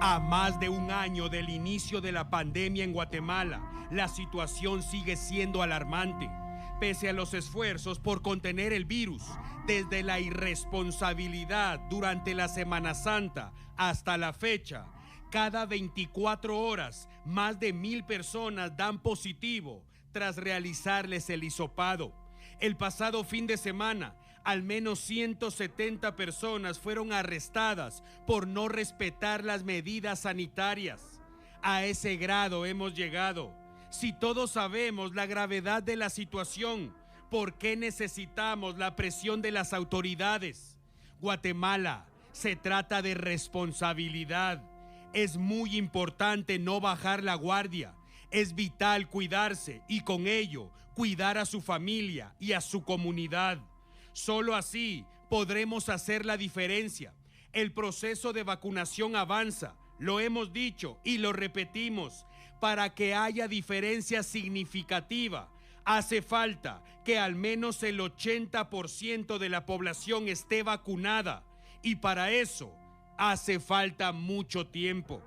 A más de un año del inicio de la pandemia en Guatemala, la situación sigue siendo alarmante. Pese a los esfuerzos por contener el virus, desde la irresponsabilidad durante la Semana Santa hasta la fecha, cada 24 horas, más de 1,000 personas dan positivo tras realizarles el hisopado. El pasado fin de semana, al menos 170 personas fueron arrestadas por no respetar las medidas sanitarias. A ese grado hemos llegado. Si todos sabemos la gravedad de la situación, ¿por qué necesitamos la presión de las autoridades? Guatemala, se trata de responsabilidad. Es muy importante no bajar la guardia. Es vital cuidarse y con ello cuidar a su familia y a su comunidad. Solo así podremos hacer la diferencia. El proceso de vacunación avanza, lo hemos dicho y lo repetimos. Para que haya diferencia significativa, hace falta que al menos el 80% de la población esté vacunada. Y para eso hace falta mucho tiempo.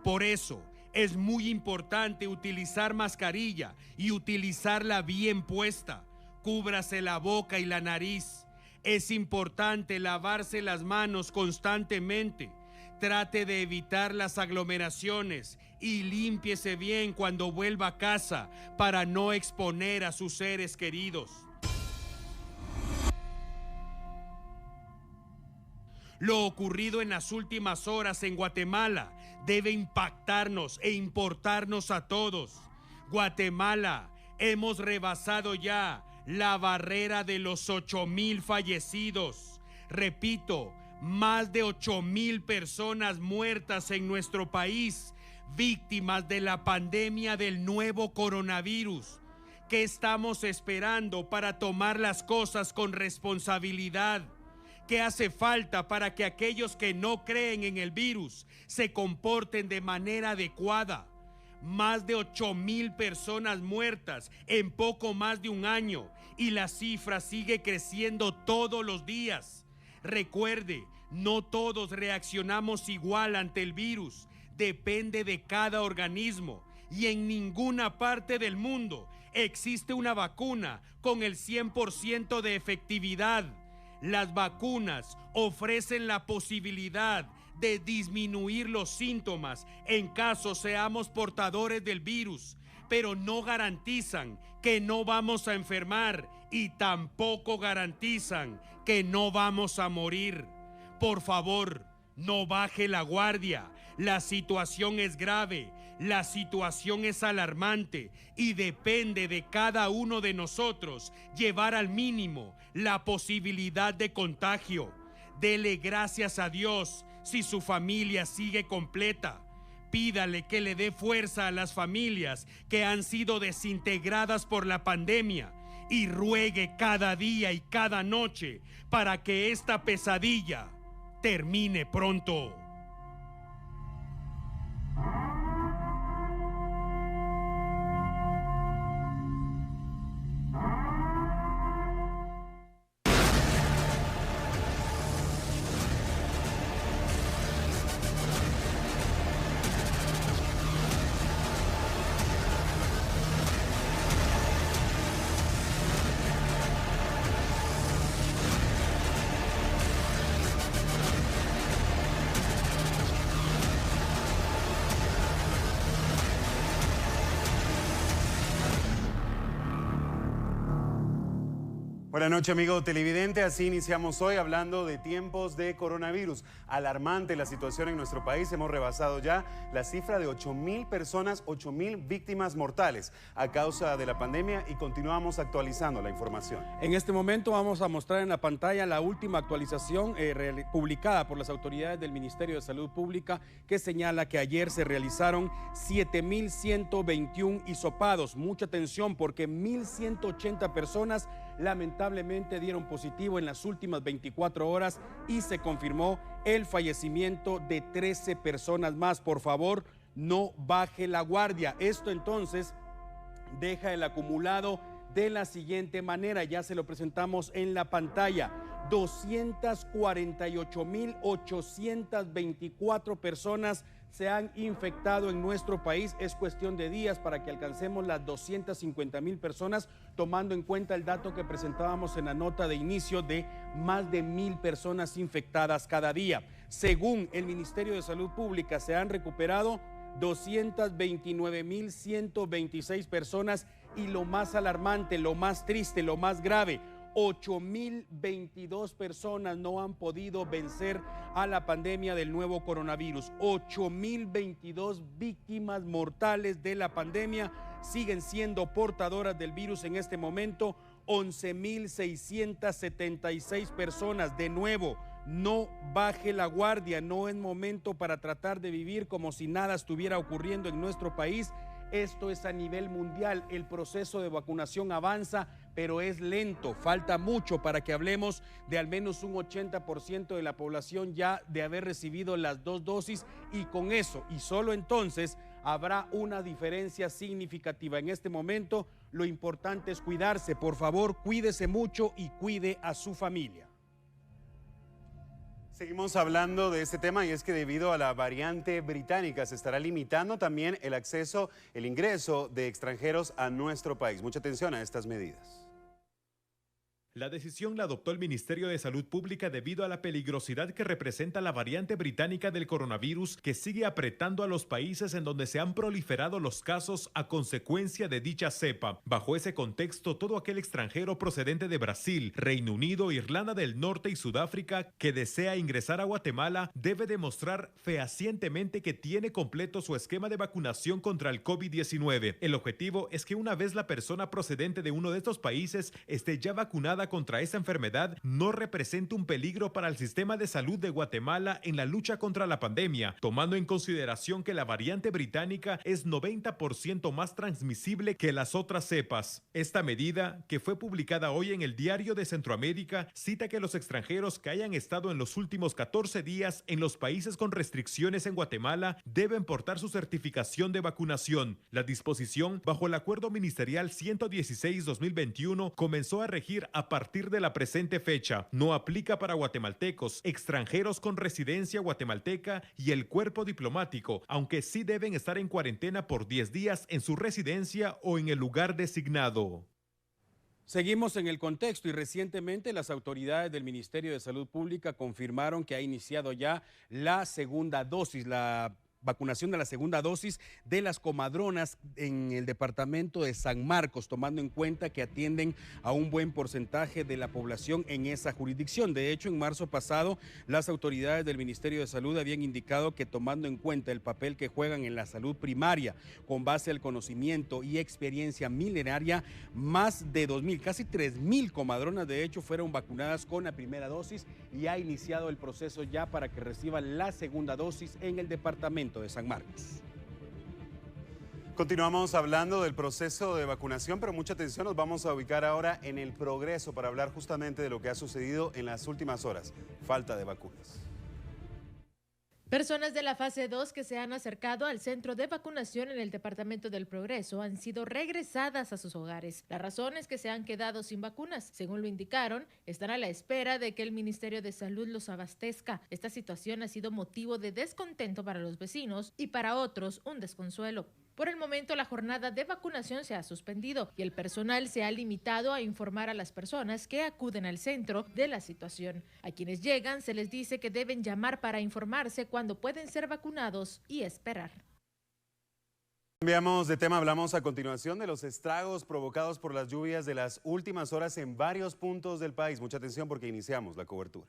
Por eso es muy importante utilizar mascarilla y utilizarla bien puesta. Cúbrase la boca y la nariz. Es importante lavarse las manos constantemente. Trate de evitar las aglomeraciones y límpiese bien cuando vuelva a casa para no exponer a sus seres queridos. Lo ocurrido en las últimas horas en Guatemala debe impactarnos e importarnos a todos. Guatemala, hemos rebasado ya la barrera de los 8,000 fallecidos. Repito, más de 8,000 personas muertas en nuestro país, víctimas de la pandemia del nuevo coronavirus. ¿Qué estamos esperando para tomar las cosas con responsabilidad? ¿Qué hace falta para que aquellos que no creen en el virus se comporten de manera adecuada? Más de 8,000 personas muertas en poco más de un año y la cifra sigue creciendo todos los días. Recuerde, no todos reaccionamos igual ante el virus, depende de cada organismo y en ninguna parte del mundo existe una vacuna con el 100% de efectividad. Las vacunas ofrecen la posibilidad de disminuir los síntomas en caso seamos portadores del virus, pero no garantizan que no vamos a enfermar y tampoco garantizan que no vamos a morir. Por favor, no baje la guardia. La situación es grave, la situación es alarmante y depende de cada uno de nosotros llevar al mínimo la posibilidad de contagio. Dele gracias a Dios si su familia sigue completa. Pídale que le dé fuerza a las familias que han sido desintegradas por la pandemia y ruegue cada día y cada noche para que esta pesadilla termine pronto. Buenas noches, amigo televidente. Así iniciamos hoy hablando de tiempos de coronavirus. Alarmante la situación en nuestro país. Hemos rebasado ya la cifra de 8,000 personas, 8,000 víctimas mortales a causa de la pandemia y continuamos actualizando la información. En este momento vamos a mostrar en la pantalla la última actualización publicada por las autoridades del Ministerio de Salud Pública, que señala que ayer se realizaron 7,121 hisopados. Mucha atención porque 1,180 personas lamentablemente dieron positivo en las últimas 24 horas y se confirmó el fallecimiento de 13 personas más. Por favor, no baje la guardia. Esto entonces deja el acumulado de la siguiente manera, ya se lo presentamos en la pantalla: 248,824 personas se han infectado en nuestro país. Es cuestión de días para que alcancemos las 250,000 personas, tomando en cuenta el dato que presentábamos en la nota de inicio de más de 1,000 personas infectadas cada día. Según el Ministerio de Salud Pública, se han recuperado 229,126 personas y lo más alarmante, lo más triste, lo más grave, 8,022 personas no han podido vencer a la pandemia del nuevo coronavirus. 8,022 víctimas mortales de la pandemia siguen siendo portadoras del virus en este momento. 11,676 personas. De nuevo, no baje la guardia, no es momento para tratar de vivir como si nada estuviera ocurriendo en nuestro país. Esto es a nivel mundial, el proceso de vacunación avanza, pero es lento, falta mucho para que hablemos de al menos un 80% de la población ya de haber recibido las 2 dosis, y con eso, y solo entonces, habrá una diferencia significativa. En este momento, lo importante es cuidarse. Por favor, cuídese mucho y cuide a su familia. Seguimos hablando de este tema, y es que debido a la variante británica se estará limitando también el acceso, el ingreso de extranjeros a nuestro país. Mucha atención a estas medidas. La decisión la adoptó el Ministerio de Salud Pública debido a la peligrosidad que representa la variante británica del coronavirus, que sigue apretando a los países en donde se han proliferado los casos a consecuencia de dicha cepa. Bajo ese contexto, todo aquel extranjero procedente de Brasil, Reino Unido, Irlanda del Norte y Sudáfrica que desea ingresar a Guatemala debe demostrar fehacientemente que tiene completo su esquema de vacunación contra el COVID-19. El objetivo es que una vez la persona procedente de uno de estos países esté ya vacunada contra esta enfermedad, no representa un peligro para el sistema de salud de Guatemala en la lucha contra la pandemia, tomando en consideración que la variante británica es 90% más transmisible que las otras cepas. Esta medida, que fue publicada hoy en el Diario de Centroamérica, cita que los extranjeros que hayan estado en los últimos 14 días en los países con restricciones en Guatemala deben portar su certificación de vacunación. La disposición, bajo el Acuerdo Ministerial 116-2021, comenzó a regir a partir de la presente fecha. No aplica para guatemaltecos, extranjeros con residencia guatemalteca y el cuerpo diplomático, aunque sí deben estar en cuarentena por 10 días en su residencia o en el lugar designado. Seguimos en el contexto, y recientemente las autoridades del Ministerio de Salud Pública confirmaron que ha iniciado ya la segunda dosis, la vacunación de la segunda dosis de las comadronas en el departamento de San Marcos, tomando en cuenta que atienden a un buen porcentaje de la población en esa jurisdicción. De hecho, en marzo pasado, las autoridades del Ministerio de Salud habían indicado que, tomando en cuenta el papel que juegan en la salud primaria, con base al conocimiento y experiencia milenaria, más de 2,000, casi 3,000 comadronas de hecho fueron vacunadas con la primera dosis, y ha iniciado el proceso ya para que reciban la segunda dosis en el departamento de San Marcos. Continuamos hablando del proceso de vacunación, pero mucha atención, nos vamos a ubicar ahora en El Progreso para hablar justamente de lo que ha sucedido en las últimas horas: falta de vacunas. Personas de la fase 2 que se han acercado al centro de vacunación en el departamento del Progreso han sido regresadas a sus hogares. La razón es que se han quedado sin vacunas. Según lo indicaron, están a la espera de que el Ministerio de Salud los abastezca. Esta situación ha sido motivo de descontento para los vecinos y para otros un desconsuelo. Por el momento, la jornada de vacunación se ha suspendido y el personal se ha limitado a informar a las personas que acuden al centro de la situación. A quienes llegan se les dice que deben llamar para informarse cuándo pueden ser vacunados y esperar. Cambiamos de tema, hablamos a continuación de los estragos provocados por las lluvias de las últimas horas en varios puntos del país. Mucha atención porque iniciamos la cobertura.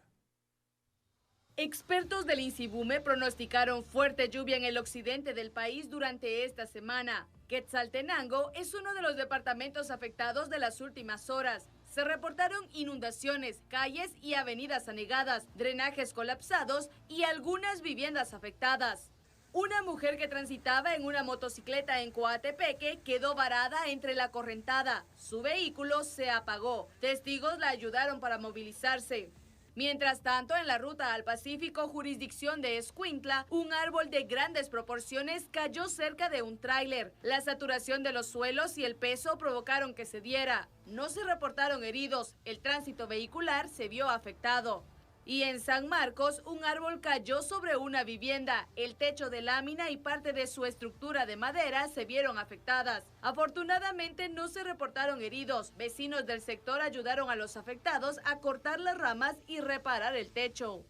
Expertos del INSIBUME pronosticaron fuerte lluvia en el occidente del país durante esta semana. Quetzaltenango es uno de los departamentos afectados de las últimas horas. Se reportaron inundaciones, calles y avenidas anegadas, drenajes colapsados y algunas viviendas afectadas. Una mujer que transitaba en una motocicleta en Coatepeque quedó varada entre la correntada. Su vehículo se apagó. Testigos la ayudaron para movilizarse. Mientras tanto, en la ruta al Pacífico, jurisdicción de Escuintla, un árbol de grandes proporciones cayó cerca de un tráiler. La saturación de los suelos y el peso provocaron que se diera. No se reportaron heridos. El tránsito vehicular se vio afectado. Y en San Marcos, un árbol cayó sobre una vivienda. El techo de lámina y parte de su estructura de madera se vieron afectadas. Afortunadamente no se reportaron heridos. Vecinos del sector ayudaron a los afectados a cortar las ramas y reparar el techo.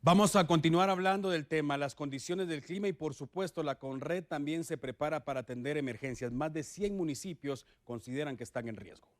Vamos a continuar hablando del tema, las condiciones del clima y por supuesto la CONRED también se prepara para atender emergencias. Más de 100 municipios consideran que están en riesgo.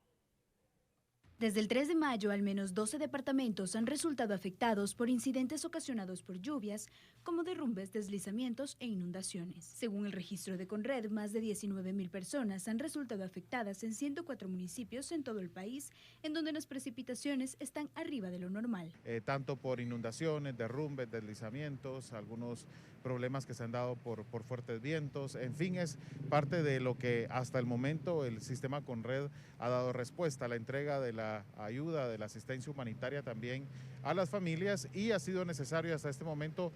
Desde el 3 de mayo, al menos 12 departamentos han resultado afectados por incidentes ocasionados por lluvias, como derrumbes, deslizamientos e inundaciones. Según el registro de CONRED, más de 19,000 personas han resultado afectadas en 104 municipios en todo el país, en donde las precipitaciones están arriba de lo normal. Tanto por inundaciones, derrumbes, deslizamientos, algunos problemas que se han dado por fuertes vientos, en fin, es parte de lo que hasta el momento el sistema CONRED ha dado respuesta a la entrega de la ayuda, de la asistencia humanitaria también a las familias, y ha sido necesario hasta este momento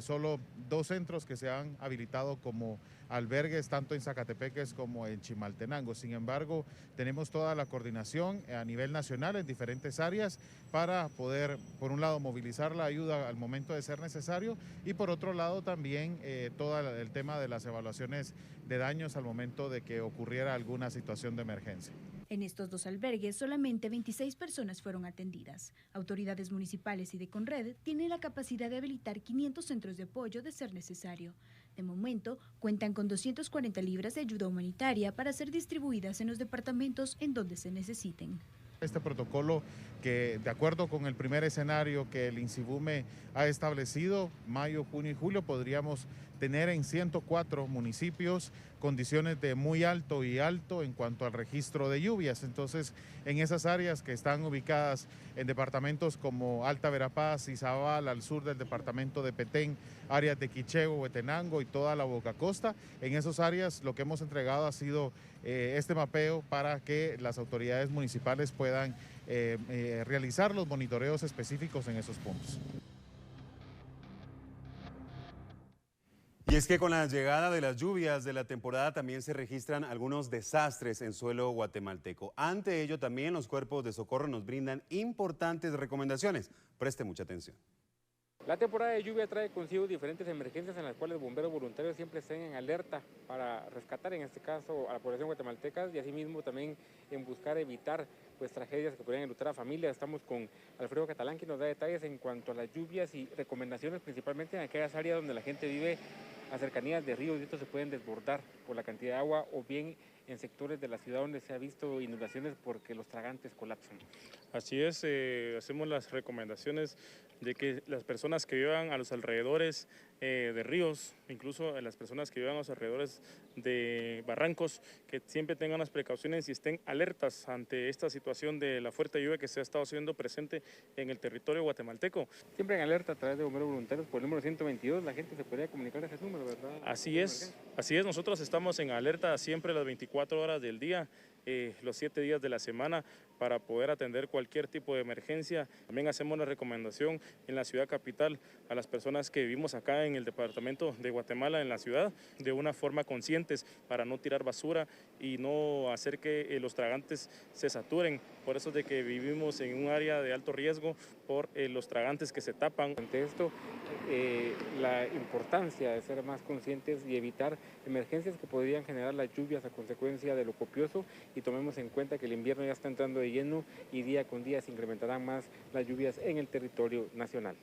solo 2 centros que se han habilitado como albergues, tanto en Zacatepeques como en Chimaltenango. Sin embargo, tenemos toda la coordinación a nivel nacional en diferentes áreas para poder, por un lado, movilizar la ayuda al momento de ser necesario y por otro lado también todo el tema de las evaluaciones de daños al momento de que ocurriera alguna situación de emergencia. En estos 2 albergues, solamente 26 personas fueron atendidas. Autoridades municipales y de CONRED tienen la capacidad de habilitar 500 centros de apoyo de ser necesario. De momento, cuentan con 240 libras de ayuda humanitaria para ser distribuidas en los departamentos en donde se necesiten. Este protocolo que, de acuerdo con el primer escenario que el INSIBUME ha establecido, mayo, junio y julio, podríamos tener en 104 municipios condiciones de muy alto y alto en cuanto al registro de lluvias. Entonces, en esas áreas que están ubicadas en departamentos como Alta Verapaz, Izabal, al sur del departamento de Petén, áreas de Quicheo, Huetenango y toda la Boca Costa, en esas áreas lo que hemos entregado ha sido este mapeo para que las autoridades municipales puedan realizar los monitoreos específicos en esos puntos. Y es que con la llegada de las lluvias de la temporada también se registran algunos desastres en suelo guatemalteco. Ante ello también los cuerpos de socorro nos brindan importantes recomendaciones. Preste mucha atención. La temporada de lluvia trae consigo diferentes emergencias en las cuales bomberos voluntarios siempre estén en alerta para rescatar en este caso a la población guatemalteca y asimismo también en buscar evitar tragedias que podrían enlutar a familias. Estamos con Alfredo Catalán, que nos da detalles en cuanto a las lluvias y recomendaciones principalmente en aquellas áreas donde la gente vive a cercanías de ríos y estos se pueden desbordar por la cantidad de agua, o bien en sectores de la ciudad donde se ha visto inundaciones porque los tragantes colapsan. Así es, hacemos las recomendaciones de que las personas que vivan a los alrededores de ríos, incluso las personas que vivan a los alrededores de barrancos, que siempre tengan las precauciones y estén alertas ante esta situación de la fuerte lluvia que se ha estado haciendo presente en el territorio guatemalteco. Siempre en alerta a través de bomberos voluntarios por el número 122, la gente se podría comunicar a ese número, ¿verdad? Así es, nosotros estamos en alerta siempre las 24 horas del día, los 7 días de la semana, para poder atender cualquier tipo de emergencia. También hacemos la recomendación en la ciudad capital a las personas que vivimos acá en el departamento de Guatemala, en la ciudad, de una forma conscientes para no tirar basura y no hacer que los tragantes se saturen. Por eso es de que vivimos en un área de alto riesgo por los tragantes que se tapan. Ante esto, la importancia de ser más conscientes y evitar emergencias que podrían generar las lluvias a consecuencia de lo copioso, y tomemos en cuenta que el invierno ya está entrando de lleno y día con día se incrementarán más las lluvias en el territorio nacional.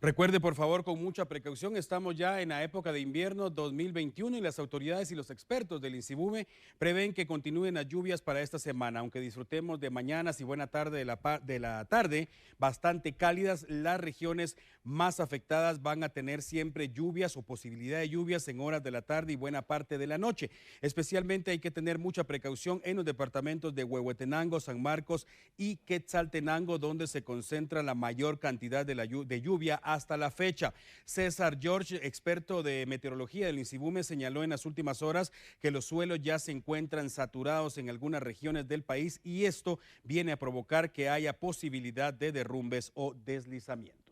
Recuerde, por favor, con mucha precaución, estamos ya en la época de invierno 2021 y las autoridades y los expertos del INSIBUME prevén que continúen las lluvias para esta semana. Aunque disfrutemos de mañanas y buena tarde de la tarde bastante cálidas, las regiones más afectadas van a tener siempre lluvias o posibilidad de lluvias en horas de la tarde y buena parte de la noche. Especialmente hay que tener mucha precaución en los departamentos de Huehuetenango, San Marcos y Quetzaltenango, donde se concentra la mayor cantidad de lluvia hasta la fecha. César George, experto de meteorología del INSIBUME, señaló en las últimas horas que los suelos ya se encuentran saturados en algunas regiones del país y esto viene a provocar que haya posibilidad de derrumbes o deslizamientos.